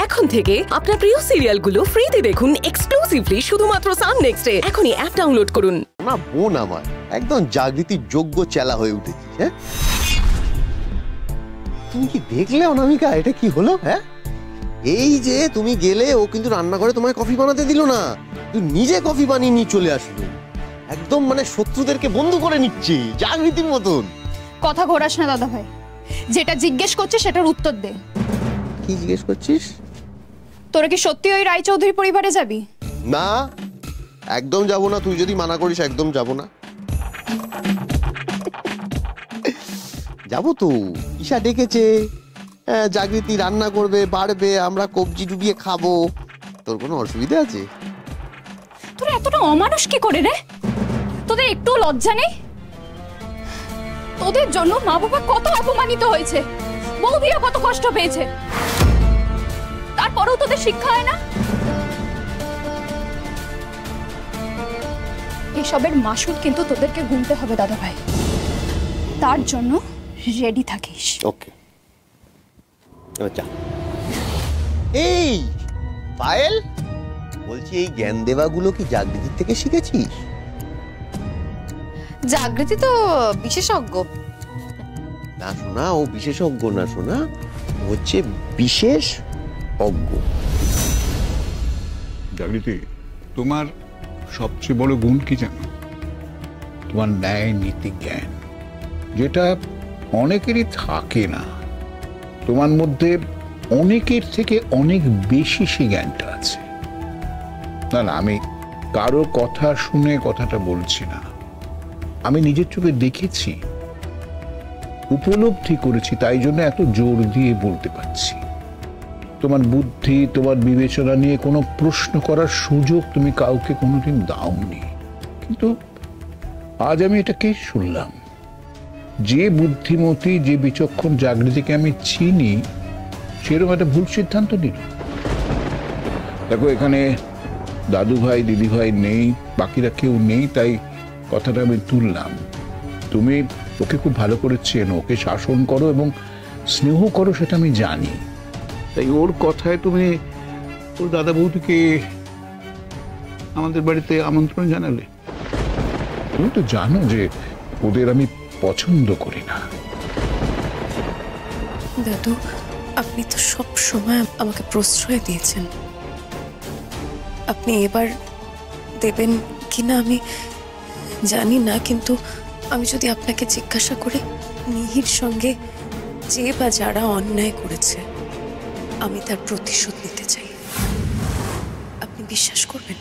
এখন থেকে আপনার প্রিয় সিরিয়ালগুলো ফ্রিতে দেখুন এক্সক্লুসিভলি শুধুমাত্র সান নেক্সটে। এখনই অ্যাপ ডাউনলোড করুন। না বোন আমার একদম জাগৃতির যোগ্য চেলা হয়ে উঠেছিস। হ্যাঁ, তুমি কি দেখলে অনামিকা এটা কি হলো? হ্যাঁ, এই যে তুমি গেলে ও কিন্তু রান্না করে তোমায় কফি বানাতে দিল না, তুই নিজে কফি বানিয়ে নিয়ে চলে আসলো। একদম মানে শত্রুদেরকে বন্ধু করে নিচ্ছে জাগৃতির মতন। কথা ঘোরাস না দাদা ভাই, যেটা জিজ্ঞেস করছিস সেটার উত্তর দে। কি জিজ্ঞেস করছিস? তোরা কি সত্যি ওই রায়চৌধুরী পরিবারে যাবি? না, একদম যাব না। তুই যদি মানা করিস একদম যাব না। যাবো তো, ঈশা ডেকেছে, জাগৃতি রান্না করবে, বাড়বে, আমরা কবজি ডুবিয়ে খাবো। তোর কোনো অসুবিধা আছে? তোরা এতটা অমানুষ কি করে রে? তোদের একটু লজ্জা নেই? তোদের জন্য মা বাবা কত অপমানিত হয়েছে, বৌদিরা কত কষ্ট পেয়েছে, তারপরেও তোদের শিক্ষা হয় না? এসবের মাসুল কিন্তু তোদেরকে গুনতে হবে দাদা ভাই, তার জন্য রেডি থাকিস। ওকে, এই পায়েল বলছি, এই জ্ঞান দেওয়াগুলো কি জাগৃতির থেকে শিখেছিস? জাগৃতি তো বিশেষজ্ঞ না শোনা, ও বিশেষজ্ঞ না শোনা, হচ্ছে বিশেষ অজ্ঞ। জাগৃতি, তোমার সবচেয়ে বড় গুণ কি জানো? তোমার ন্যায় নীতি জ্ঞান, যেটা অনেকেরই থাকে না। তোমার মধ্যে অনেকের থেকে অনেক বেশি সে জ্ঞানটা আছে। না না, আমি কারো কথা শুনে কথাটা বলছি না, আমি নিজের চোখে দেখেছি, উপলব্ধি করেছি, তাই জন্য এত জোর দিয়ে বলতে পারছি। তোমার বুদ্ধি, তোমার বিবেচনা নিয়ে কোনো প্রশ্ন করার সুযোগ তুমি কাউকে কোনোদিন দাওনি, কিন্তু আজ আমি এটাকে শুনলাম। যে বুদ্ধিমতী, যে বিচক্ষণ জাগৃতিকে আমি চিনি, সেরকম একটা ভুল সিদ্ধান্ত নিল। দেখো, এখানে দাদু ভাই, দিদি ভাই নেই, বাকিরা কেউ নেই, তাই কথাটা আমি তুললাম। তুমি ওকে খুব ভালো করে চেনো, ওকে শাসন করো এবং স্নেহ করো, সেটা আমি জানি। তাই ওর কথায় তুমি ওর দাদা বৌদিকে আমাদের বাড়িতে আমন্ত্রণ জানালে। তুমি তো জানো যে ওদের আমি পছন্দ করি না। দাদু, আপনি তো সব সময় আমাকে প্রশ্রয় দিয়েছেন, আপনি এবার দেবেন কিনা আমি জানি না, কিন্তু আমি যদি আপনাকে জিজ্ঞাসা করি, মিহির সঙ্গে যে বা যারা অন্যায় করেছে, আমি তার প্রতিশোধ নিতে চাই, আপনি বিশ্বাস করবেন?